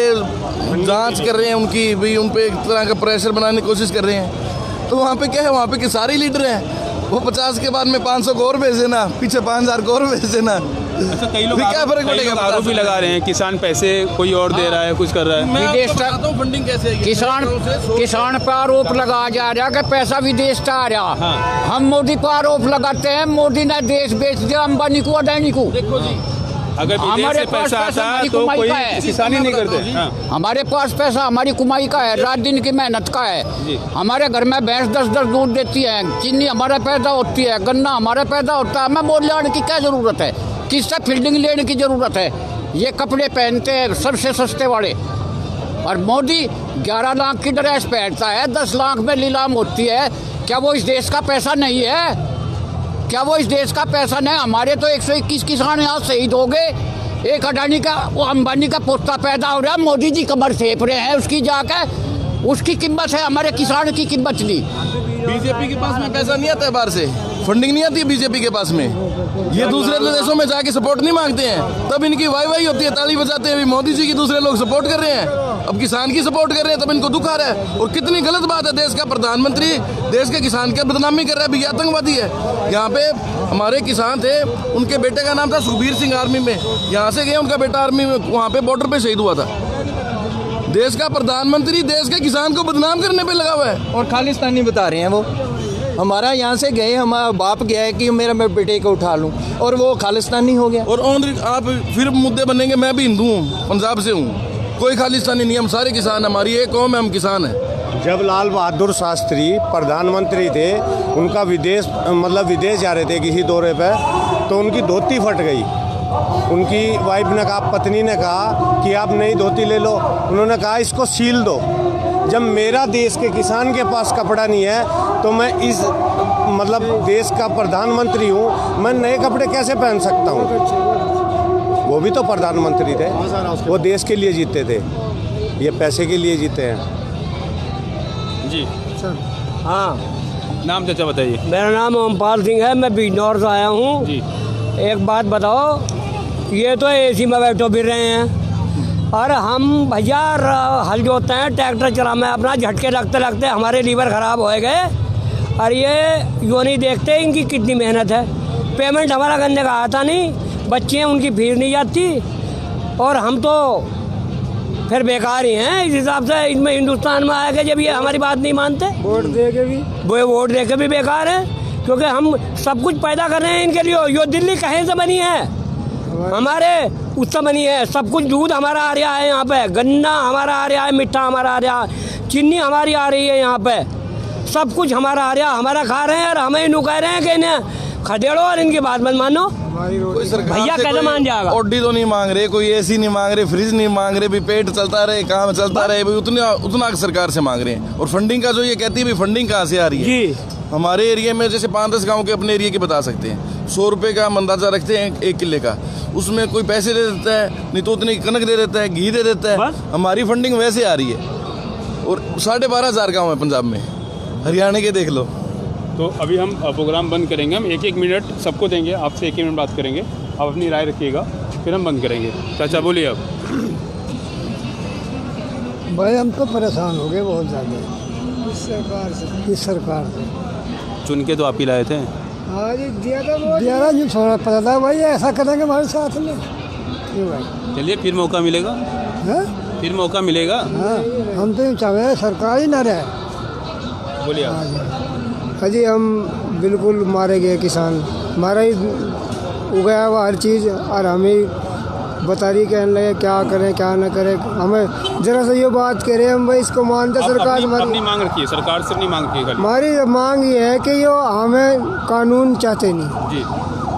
जांच कर रहे हैं उनकी, भी उन पे एक तरह का प्रेशर बनाने की कोशिश कर रहे हैं। तो वहाँ पे क्या है, वहाँ पे के सारे लीडर हैं, वो 50 के बाद में 500 को और भेज देना, पीछे 5000 को और भेज देना। अच्छा, कई लोग आरोप भी लगा रहे हैं, किसान पैसे कोई और दे रहा है, कुछ कर रहा है। विदेश का फंडिंग कैसे है? किसान पर आरोप लगाया जा रहा है कि पैसा विदेश का आ रहा। हाँ। हम मोदी पर आरोप लगाते हैं, मोदी ने देश बेच दिया अंबानी को, अडानी को। देखो जी, अगर विदेश से पैसा आता है तो कोई किसानी नहीं करते। हाँ। हमारे पास पैसा हमारी कमाई का है, रात दिन की मेहनत का है। हमारे घर में भैंस 10-10 दूध देती है, चीनी हमारे पैदा होती है, गन्ना हमारे पैदा होता है। हमें मोल लेने की क्या जरूरत है, किससे फील्डिंग लेने की जरूरत है? ये कपड़े पहनते हैं सबसे सस्ते वाले, और मोदी 11 लाख की ड्रेस पहनता है, 10 लाख में नीलाम होती है। क्या वो इस देश का पैसा नहीं है? क्या वो इस देश का पैसा नहीं? हमारे तो 121 किसान यहाँ शहीद हो गए। एक अडानी का, वो अंबानी का पोता पैदा हो रहा है, मोदी जी कमर सेप रहे हैं उसकी जाकर। उसकी कीमत है, हमारे किसान की कीमत नहीं। बीजेपी के पास में पैसा नहीं आता है, बाहर से फंडिंग नहीं आती है बीजेपी के पास में। ये दूसरे देशों में जाके सपोर्ट नहीं मांगते हैं, तब इनकी वाई होती है, ताली बजाते हैं। मोदी जी की दूसरे लोग सपोर्ट कर रहे हैं, अब किसान की सपोर्ट कर रहे हैं, तब इनको दुख आ रहा है। और कितनी गलत बात है, देश का प्रधानमंत्री देश के किसान की बदनामी कर रहा है, भी आतंकवादी है। यहाँ पे हमारे किसान थे, उनके बेटे का नाम था सुखबीर सिंह, आर्मी में, यहाँ से गए, उनका बेटा आर्मी में, वहाँ पे बॉर्डर पे शहीद हुआ था। देश का प्रधानमंत्री देश के किसान को बदनाम करने पे लगा हुआ है, और खालिस्तानी बता रहे हैं वो। हमारा यहाँ से गए, हमारा बाप गया है कि मैं बेटे को उठा लूँ, और वो खालिस्तानी हो गया। और आप फिर मुद्दे बनेंगे, मैं भी हिंदू हूँ, पंजाब से हूँ, कोई खालिस्तानी नहीं, हम सारे किसान, हमारी एक कौम है, हम किसान हैं। जब लाल बहादुर शास्त्री प्रधानमंत्री थे, उनका विदेश जा रहे थे किसी दौरे पे, तो उनकी धोती फट गई। उनकी वाइफ ने कहा, पत्नी ने कहा कि आप नई धोती ले लो। उन्होंने कहा इसको सील दो। जब मेरा देश के किसान के पास कपड़ा नहीं है, तो मैं इस देश का प्रधानमंत्री हूँ, मैं नए कपड़े कैसे पहन सकता हूँ? वो भी तो प्रधानमंत्री थे, वो देश के लिए जीते थे, ये पैसे के लिए जीते हैं। जी सर, हाँ, नाम चाचा बताइए। मेरा नाम ओमपाल सिंह है, मैं बिजनौर से आया हूँ। जी, एक बात बताओ, ये तो AC में बैठो फिर रहे हैं, और हम भैया हल जोतते हैं, ट्रैक्टर चलाना है अपना, झटके लगते लगते हमारे लीवर ख़राब हो गए। और ये जो नहीं देखते इनकी कितनी मेहनत है। पेमेंट हमारा करने का आता नहीं, बच्चे हैं उनकी फीस नहीं जाती, और हम तो फिर बेकार ही हैं। इस हिसाब से इसमें हिंदुस्तान में आएगा जब ये हमारी बात नहीं मानते, वोट दे के भी बेकार है, क्योंकि हम सब कुछ पैदा कर रहे हैं इनके लिए। यो दिल्ली कहीं से बनी है, हमारे उससे बनी है, सब कुछ। दूध हमारा आ रहा है यहाँ पे, गन्ना हमारा आ रहा है, मिट्टा हमारा आ रहा है, चीनी हमारी आ रही है यहाँ पे, सब कुछ हमारा आ रहा है, हमारा खा रहे हैं, और हमें इन कह रहे हैं कि इन्हें खदेड़ो और इनकी बात मत मानो। भैया कैसे मान जाएगा? ऑडी तो नहीं मांग रहे, कोई AC नहीं मांग रहे, फ्रिज नहीं मांग रहे, भी पेट चलता रहे, काम चलता रहे, उतना सरकार से मांग रहे हैं। और फंडिंग का जो ये कहती है, फंडिंग कहाँ से आ रही है? जी, हमारे एरिया में जैसे 5-10 गाँव के अपने एरिया के बता सकते हैं, 100 रुपये का अंदाजा रखते हैं 1 किले का, उसमें कोई पैसे दे देता है, नहीं तो उतनी कनक दे देता है, घी दे देता है। हमारी फंडिंग वैसे आ रही है। और 12,500 गाँव है पंजाब में, हरियाणा के देख लो। तो अभी हम प्रोग्राम बंद करेंगे, हम 1-1 मिनट सबको देंगे, आपसे 1 मिनट बात करेंगे, आप अपनी राय रखिएगा। फिर हम बंद करेंगे। चाचा बोलिए आप। भाई हम तो परेशान हो गए बहुत ज़्यादा इस सरकार से। चुन के तो आप ही लाए थे। हाँ जी दिया जो छोड़ा पता था भाई ऐसा करेंगे हमारे साथ में क्यों भाई। चलिए फिर मौका मिलेगा। हाँ फिर मौका मिलेगा। हाँ हम तो चाहे सरकार ही ना रहे। बोलिए आप। अजी हम बिल्कुल मारे गए किसान मारा ही उगाया हुआ हर चीज़ और हमें बता रही कहने लगे क्या करें क्या ना करें। हमें जरा सा ये बात कह रहे हम भाई इसको मानते सरकार अपनी मांग रखी है, सरकार से नहीं मांग की है। हमारी मांग ये है कि यो हमें कानून चाहते नहीं जी,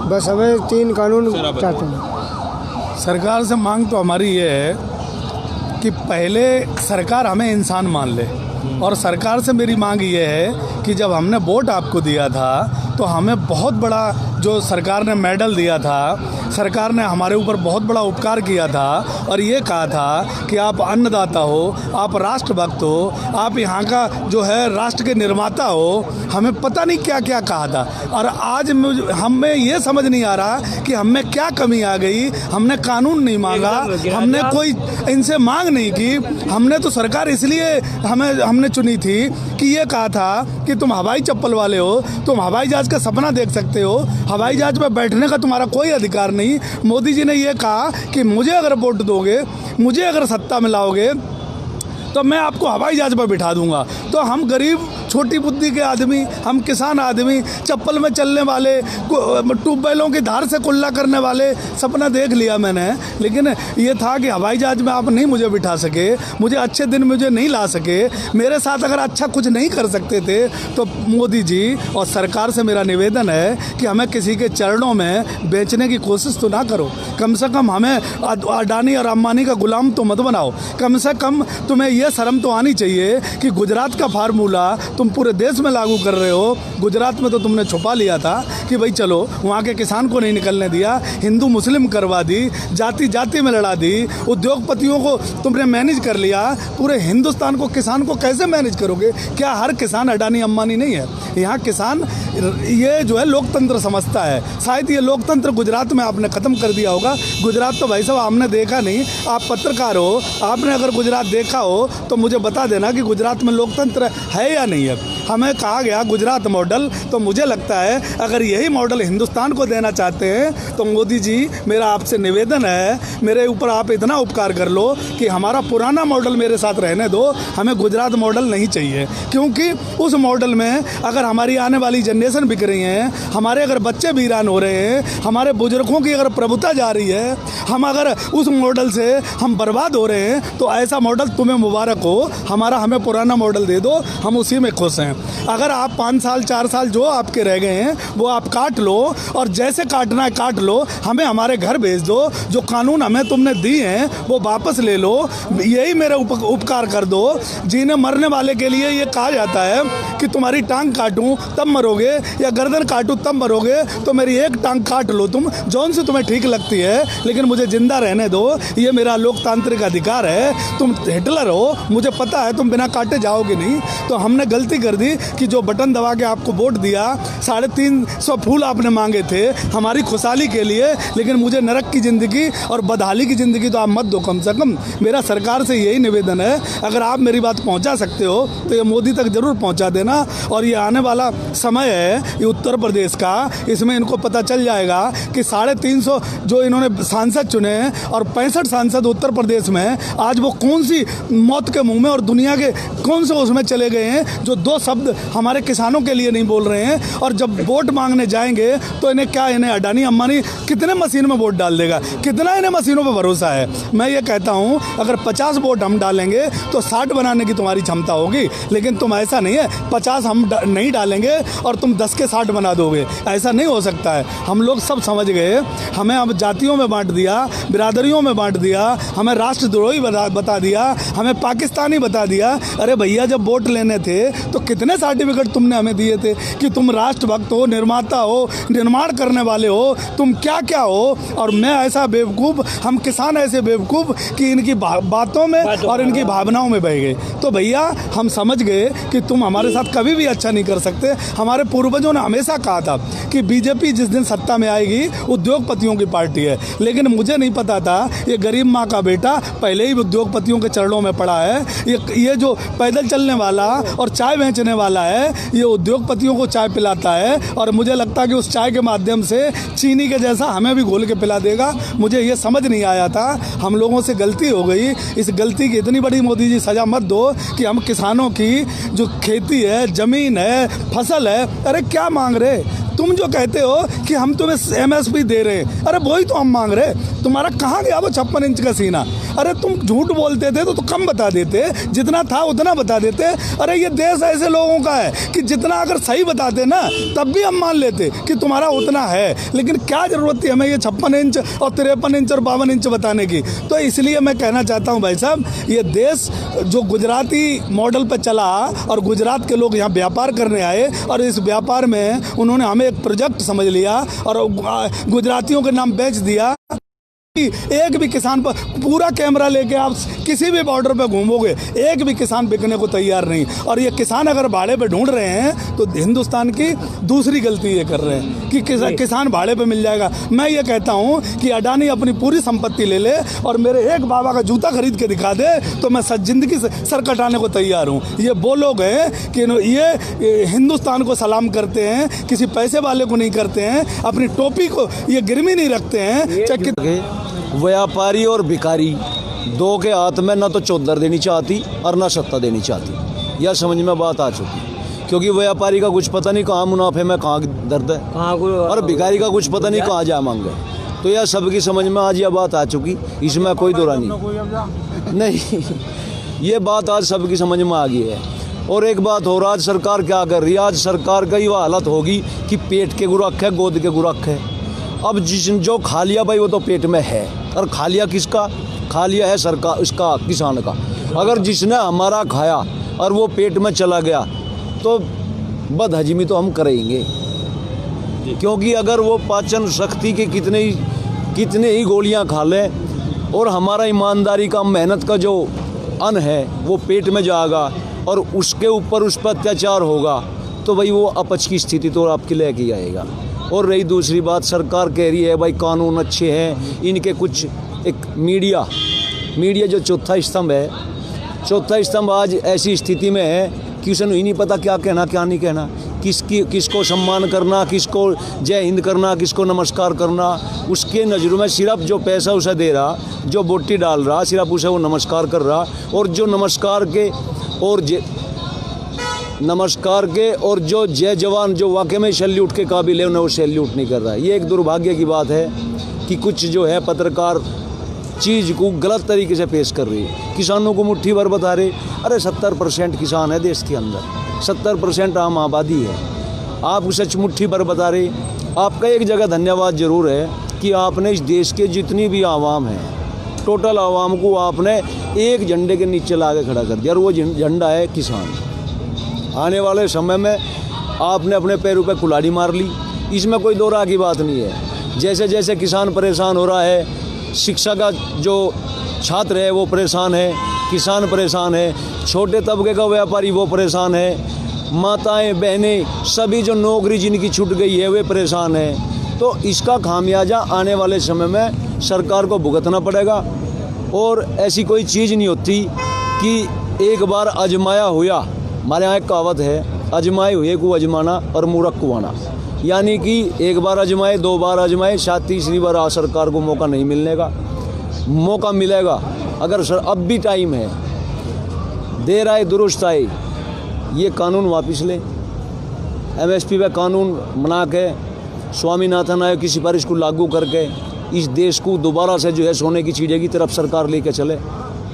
बस हमें 3 कानून चाहते हैं। सरकार से मांग तो हमारी ये है कि पहले सरकार हमें इंसान मान ले, और सरकार से मेरी मांग ये है कि जब हमने वोट आपको दिया था तो हमें बहुत बड़ा जो सरकार ने मेडल दिया था, सरकार ने हमारे ऊपर बहुत बड़ा उपकार किया था और ये कहा था कि आप अन्नदाता हो, आप राष्ट्रभक्त हो, आप यहाँ का जो है राष्ट्र के निर्माता हो। हमें पता नहीं क्या क्या कहा था और आज हमें ये समझ नहीं आ रहा कि हमें क्या कमी आ गई। हमने कानून नहीं मांगा, हमने कोई इनसे मांग नहीं की। हमने तो सरकार इसलिए हमने चुनी थी कि ये कहा था कि तुम हवाई चप्पल वाले हो, तुम हवाई जहाज का सपना देख सकते हो, हवाई जहाज में बैठने का तुम्हारा कोई अधिकार नहीं। मोदी जी ने ये कहा कि मुझे अगर वोट दोगे, मुझे अगर सत्ता में लाओगे तो मैं आपको हवाई जहाज पर बिठा दूंगा। तो हम गरीब छोटी बुद्धि के आदमी, हम किसान आदमी, चप्पल में चलने वाले, ट्यूबवेलों की धार से कुल्ला करने वाले सपना देख लिया मैंने। लेकिन ये था कि हवाई जहाज में आप नहीं मुझे बिठा सके, मुझे अच्छे दिन मुझे नहीं ला सके, मेरे साथ अगर अच्छा कुछ नहीं कर सकते थे। तो मोदी जी और सरकार से मेरा निवेदन है कि हमें किसी के चरणों में बेचने की कोशिश तो ना करो। कम से कम हमें अडानी और अंबानी का गुलाम तो मत बनाओ। कम से कम तुम्हें ये शर्म तो आनी चाहिए कि गुजरात का फार्मूला तुम पूरे देश में लागू कर रहे हो। गुजरात में तो तुमने छुपा लिया था कि भाई चलो वहाँ के किसान को नहीं निकलने दिया, हिंदू मुस्लिम करवा दी, जाति जाति में लड़ा दी, उद्योगपतियों को तुमने मैनेज कर लिया। पूरे हिंदुस्तान को किसान को कैसे मैनेज करोगे? क्या हर किसान अडानी अंबानी नहीं है? यहाँ किसान ये जो है लोकतंत्र समझता है। शायद ये लोकतंत्र गुजरात में आपने ख़त्म कर दिया होगा। गुजरात तो भाई साहब हमने देखा नहीं। आप पत्रकार हो, आपने अगर गुजरात देखा हो तो मुझे बता देना कि गुजरात में लोकतंत्र है या नहीं है। हमें कहा गया गुजरात मॉडल, तो मुझे लगता है अगर यही मॉडल हिंदुस्तान को देना चाहते हैं तो मोदी जी मेरा आपसे निवेदन है, मेरे ऊपर आप इतना उपकार कर लो कि हमारा पुराना मॉडल मेरे साथ रहने दो। हमें गुजरात मॉडल नहीं चाहिए, क्योंकि उस मॉडल में अगर हमारी आने वाली जनरेशन बिक रही है, हमारे अगर बच्चे वीरान हो रहे हैं, हमारे बुजुर्गों की अगर प्रभुता जा रही है, हम अगर उस मॉडल से हम बर्बाद हो रहे हैं, तो ऐसा मॉडल तुम्हें मुबारक हो। हमें पुराना मॉडल दे दो, हम उसी में खुश हैं। अगर आप 5 साल 4 साल जो आपके रह गए हैं वो आप काट लो, और जैसे काटना है काट लो, हमें हमारे घर भेज दो। जो कानून हमें तुमने दिए हैं वो वापस ले लो, यही मेरा उपकार कर दो। जीने मरने वाले के लिए ये कहा जाता है कि तुम्हारी टांग काटूं तब मरोगे या गर्दन काटूं तब मरोगे, तो मेरी एक टांग काट लो तुम, जौन से तुम्हें ठीक लगती है, लेकिन मुझे जिंदा रहने दो। ये मेरा लोकतांत्रिक अधिकार है। तुम हिटलर हो, मुझे पता है तुम बिना काटे जाओगे नहीं। तो हमने गलती कर दी कि जो बटन दबा के आपको वोट दिया, 350 फूल आपने मांगे थे हमारी खुशहाली के लिए, लेकिन मुझे नरक की ज़िंदगी और बदहाली की ज़िंदगी तो आप मत दो। कम से कम मेरा सरकार से यही निवेदन है, अगर आप मेरी बात पहुंचा सकते हो तो ये मोदी तक ज़रूर पहुंचा देना। और ये आने वाला समय है ये उत्तर प्रदेश का, इसमें इनको पता चल जाएगा कि 350 जो इन्होंने सांसद चुने हैं और 65 सांसद उत्तर प्रदेश में, आज वो कौन सी मौत के मुंह में और दुनिया के कौन से उसमें चले गए हैं जो 2 शब्द हमारे किसानों के लिए नहीं बोल रहे हैं। और जब वोट मांगने जाएंगे तो इन्हें अडानी अंबानी कितने मशीन में वोट डाल देगा? कितना इन्हें मशीनों पर भरोसा है? मैं ये कहता हूँ अगर 50 वोट हम डालेंगे तो 60 बनाने की तुम्हारी क्षमता होगी, लेकिन तुम ऐसा नहीं है 50 हम नहीं डालेंगे और तुम 10 के 60 बना दोगे, ऐसा नहीं हो सकता है। हम लोग सब समझ गए, हमें अब जातियों में बांट दिया, बिरादरियों में बांट दिया, हमें राष्ट्रद्रोही बता दिया, हमें पाकिस्तानी बता दिया। अरे भैया जब वोट लेने थे तो कितने कितने सर्टिफिकेट तुमने हमें दिए थे कि तुम राष्ट्रभक्त हो, निर्माता हो, निर्माण करने वाले हो, तुम क्या क्या हो। और मैं ऐसा बेवकूफ़, हम किसान ऐसे बेवकूफ़ कि इनकी बातों में और इनकी भावनाओं में बह गए। तो भैया हम समझ गए कि तुम हमारे साथ कभी भी अच्छा नहीं कर सकते। हमारे पूर्वजों ने हमेशा कहा था कि बीजेपी जिस दिन सत्ता में आएगी उद्योगपतियों की पार्टी है, लेकिन मुझे नहीं पता था ये गरीब माँ का बेटा पहले ही उद्योगपतियों के चरणों में पड़ा है। ये जो पैदल चलने वाला और चाय बेचने वाला है, ये उद्योगपतियों को चाय पिलाता है और मुझे लगता है कि उस चाय के माध्यम से चीनी के जैसा हमें भी घोल के पिला देगा। मुझे ये समझ नहीं आया था, हम लोगों से गलती हो गई। इस गलती की इतनी बड़ी मोदी जी सज़ा मत दो कि हम किसानों की जो खेती है, ज़मीन है, फसल है, अरे क्या मांग रहे तुम? जो कहते हो कि हम तुम्हें MSP दे रहे हैं, अरे वही तो हम मांग रहे। तुम्हारा कहाँ गया वो 56 इंच का सीना? अरे तुम झूठ बोलते थे तो कम बता देते, जितना था उतना बता देते। अरे ये देश ऐसे लोगों का है कि जितना अगर सही बताते ना तब भी हम मान लेते कि तुम्हारा उतना है, लेकिन क्या ज़रूरत थी हमें ये 56 इंच और 53 इंच और 52 इंच बताने की? तो इसलिए मैं कहना चाहता हूँ भाई साहब, ये देश जो गुजराती मॉडल पर चला और गुजरात के लोग यहाँ व्यापार करने आए और इस व्यापार में उन्होंने हमें एक प्रोजेक्ट समझ लिया और गुजरातियों के नाम बेच दिया। एक भी किसान पर पूरा कैमरा लेके आप किसी भी बॉर्डर पे घूमोगे, एक भी किसान बिकने को तैयार नहीं। और ये किसान अगर भाड़े पे ढूंढ रहे हैं तो हिंदुस्तान की दूसरी गलती ये कर रहे हैं कि किसान भाड़े पे मिल जाएगा। मैं ये कहता हूँ कि अडानी अपनी पूरी संपत्ति ले ले और मेरे एक बाबा का जूता खरीद के दिखा दे तो मैं जिंदगी से सर कटाने को तैयार हूँ। ये वो लोग हैं कि ये हिंदुस्तान को सलाम करते हैं, किसी पैसे वाले को नहीं करते हैं, अपनी टोपी को ये गिरवी नहीं रखते हैं। व्यापारी और भिखारी दो के हाथ में ना तो चौधर देनी चाहती और ना सत्ता देनी चाहती, यह समझ में बात आ चुकी। क्योंकि व्यापारी का कुछ पता नहीं कहाँ मुनाफे में कहाँ दर्द है, और भिखारी का कुछ पता नहीं कहाँ जा मांगे। तो यह सबकी समझ में आज यह बात आ चुकी, इसमें कोई दो राय नहीं। ये बात आज सबकी समझ में आ गई है। और एक बात हो, आज सरकार क्या कर रही है? आज सरकार का ये हालत होगी कि पेट के गुरख है, गोद के गुरख है। अब जो खा लिया भाई वो तो पेट में है, और खा लिया किसका? खा लिया है सरकार, इसका किसान का। अगर जिसने हमारा खाया और वो पेट में चला गया तो बदहजमी तो हम करेंगे, क्योंकि अगर वो पाचन शक्ति के कितने ही गोलियां खा लें और हमारा ईमानदारी का, मेहनत का जो अन्न है वो पेट में जाएगा और उसके ऊपर उस पर अत्याचार होगा तो भाई वो अपच की स्थिति तो आपके लेके आएगा। और रही दूसरी बात, सरकार कह रही है भाई कानून अच्छे हैं, इनके कुछ एक मीडिया जो चौथा स्तंभ है, चौथा स्तंभ आज ऐसी स्थिति में है कि उसे ही नहीं पता क्या कहना क्या नहीं कहना, किसको सम्मान करना, किसको जय हिंद करना, किसको नमस्कार करना। उसके नज़रों में सिर्फ जो पैसा उसे दे रहा, जो बोटी डाल रहा, सिर्फ उसे वो नमस्कार कर रहा, और जो नमस्कार के और जो जय जवान जो वाकई में सैल्यूट के काबिल है उन्हें वो सैल्यूट नहीं कर रहा है। ये एक दुर्भाग्य की बात है कि कुछ जो है पत्रकार चीज़ को गलत तरीके से पेश कर रही है, किसानों को मुट्ठी भर बता रहे। अरे 70% किसान है देश के अंदर, 70% आम आबादी है, आप उसे मुट्ठी भर बता रहे। आपका एक जगह धन्यवाद जरूर है कि आपने इस देश के जितनी भी आवाम है, टोटल आवाम को आपने एक झंडे के नीचे ला के खड़ा कर दिया, और वो झंडा है किसान। आने वाले समय में आपने अपने पैरों पे कुल्हाड़ी मार ली, इसमें कोई दो राह की बात नहीं है। जैसे जैसे किसान परेशान हो रहा है, शिक्षा का जो छात्र है वो परेशान है, किसान परेशान है, छोटे तबके का व्यापारी वो परेशान है, माताएं बहनें सभी जो नौकरी जिनकी छूट गई है वे परेशान है। तो इसका खामियाजा आने वाले समय में सरकार को भुगतना पड़ेगा। और ऐसी कोई चीज़ नहीं होती कि एक बार आजमाया हुआ, हमारे यहाँ एक कहावत है, आजमाए हुए को आजमाना और मूर्ख को आना, यानी कि एक बार आजमाए, दो बार आजमाए, शायद तीसरी बार सरकार को मौका नहीं मिलने का। मौका मिलेगा अगर सर अब भी टाइम है, देर आए दुरुस्त आए, ये कानून वापस लें, MSP पे कानून बना के स्वामीनाथन आयोग किसी पर इसको लागू करके इस देश को दोबारा से जो है सोने की चिड़िया की तरफ सरकार लेके चले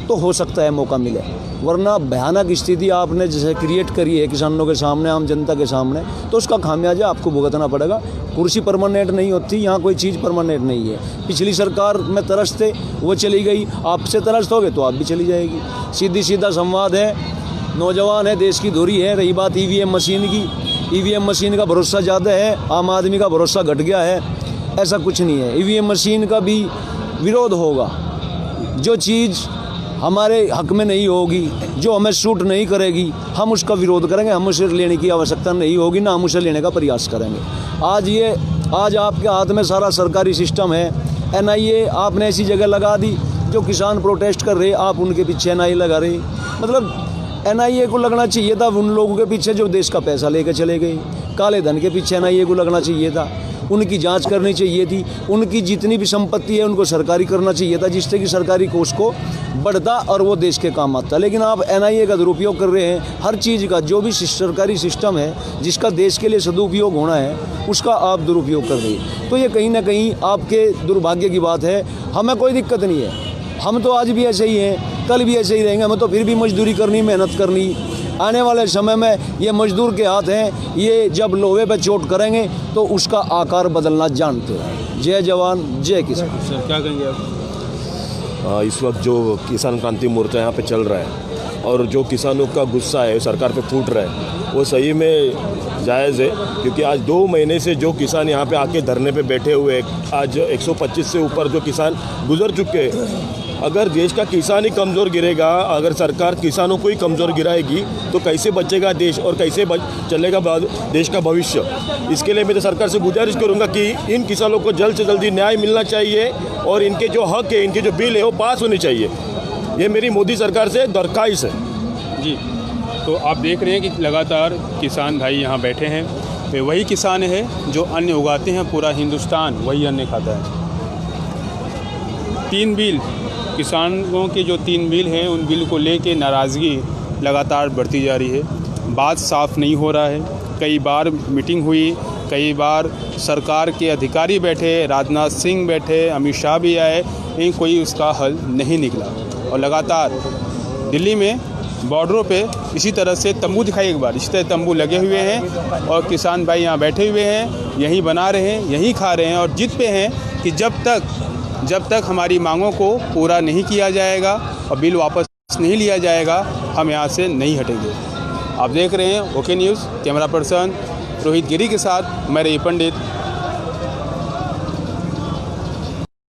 तो हो सकता है मौका मिले। वरना भयानक स्थिति आपने जैसे क्रिएट करी है किसानों के सामने, आम जनता के सामने, तो उसका खामियाजा आपको भुगतना पड़ेगा। कुर्सी परमानेंट नहीं होती, यहाँ कोई चीज़ परमानेंट नहीं है। पिछली सरकार में तरस थे, वो चली गई, आपसे तरस होगे तो आप भी चली जाएगी। सीधा संवाद है नौजवान है, देश की धुरी है। रही बात ईवीएम मशीन की, ईवीएम मशीन का भरोसा ज़्यादा है, आम आदमी का भरोसा घट गया है। ऐसा कुछ नहीं है। ईवीएम मशीन का भी विरोध होगा। जो चीज़ हमारे हक में नहीं होगी, जो हमें सूट नहीं करेगी, हम उसका विरोध करेंगे। हम उसे लेने की आवश्यकता नहीं होगी, ना हम उसे लेने का प्रयास करेंगे। आज आपके हाथ में सारा सरकारी सिस्टम है। एनआईए आपने ऐसी जगह लगा दी, जो किसान प्रोटेस्ट कर रहे, आप उनके पीछे एनआईए लगा रहे। मतलब एनआईए को लगना चाहिए था उन लोगों के पीछे जो देश का पैसा लेकर चले गए। काले धन के पीछे एनआईए को लगना चाहिए था, उनकी जांच करनी चाहिए थी। उनकी जितनी भी संपत्ति है उनको सरकारी करना चाहिए था, जिससे कि सरकारी कोष को बढ़ता और वो देश के काम आता। लेकिन आप एनआईए का दुरुपयोग कर रहे हैं। हर चीज़ का जो भी सरकारी सिस्टम है, जिसका देश के लिए सदुपयोग होना है, उसका आप दुरुपयोग कर रहे हैं। तो ये कहीं ना कहीं आपके दुर्भाग्य की बात है। हमें कोई दिक्कत नहीं है, हम तो आज भी ऐसे ही हैं, कल भी ऐसे ही रहेंगे। हमें तो फिर भी मजदूरी करनी, मेहनत करनी। आने वाले समय में ये मजदूर के हाथ हैं, ये जब लोहे पे चोट करेंगे तो उसका आकार बदलना जानते हैं। जय जवान जय किसान। सर क्या कहेंगे आप? इस वक्त जो किसान क्रांति मोर्चा यहाँ पे चल रहा है और जो किसानों का गुस्सा है सरकार पे फूट रहा है, वो सही में जायज़ है। क्योंकि आज 2 महीने से जो किसान यहाँ पे आके धरने पे बैठे हुए, आज 125 से ऊपर जो किसान गुजर चुके हैं। अगर देश का किसान ही कमज़ोर गिरेगा, अगर सरकार किसानों को ही कमज़ोर गिराएगी तो कैसे बचेगा देश और कैसे चलेगा देश का भविष्य। इसके लिए मैं तो सरकार से गुजारिश करूंगा कि इन किसानों को जल्द से जल्दी न्याय मिलना चाहिए और इनके जो हक है, इनके जो बिल है वो पास होने चाहिए। ये मेरी मोदी सरकार से दरख्वास्त है जी। तो आप देख रहे हैं कि लगातार किसान भाई यहाँ बैठे हैं। वे वही किसान है जो अन्न उगाते हैं, पूरा हिंदुस्तान वही अन्न खाता है। 3 बिल, किसानों के जो 3 बिल हैं, उन बिल को लेके नाराज़गी लगातार बढ़ती जा रही है। बात साफ नहीं हो रहा है। कई बार मीटिंग हुई, कई बार सरकार के अधिकारी बैठे, राजनाथ सिंह बैठे, अमित शाह भी आए, लेकिन कोई उसका हल नहीं निकला। और लगातार दिल्ली में बॉर्डरों पे इसी तरह से तंबू दिखाई, एक बार इसी तरह तंबू लगे हुए हैं और किसान भाई यहाँ बैठे हुए हैं, यहीं बना रहे हैं, यहीं खा रहे हैं और जिद पे हैं कि जब तक हमारी मांगों को पूरा नहीं किया जाएगा और बिल वापस नहीं लिया जाएगा, हम यहाँ से नहीं हटेंगे। आप देख रहे हैं okay news, camera person Rohit Giri के साथ मैं रवि पंडित।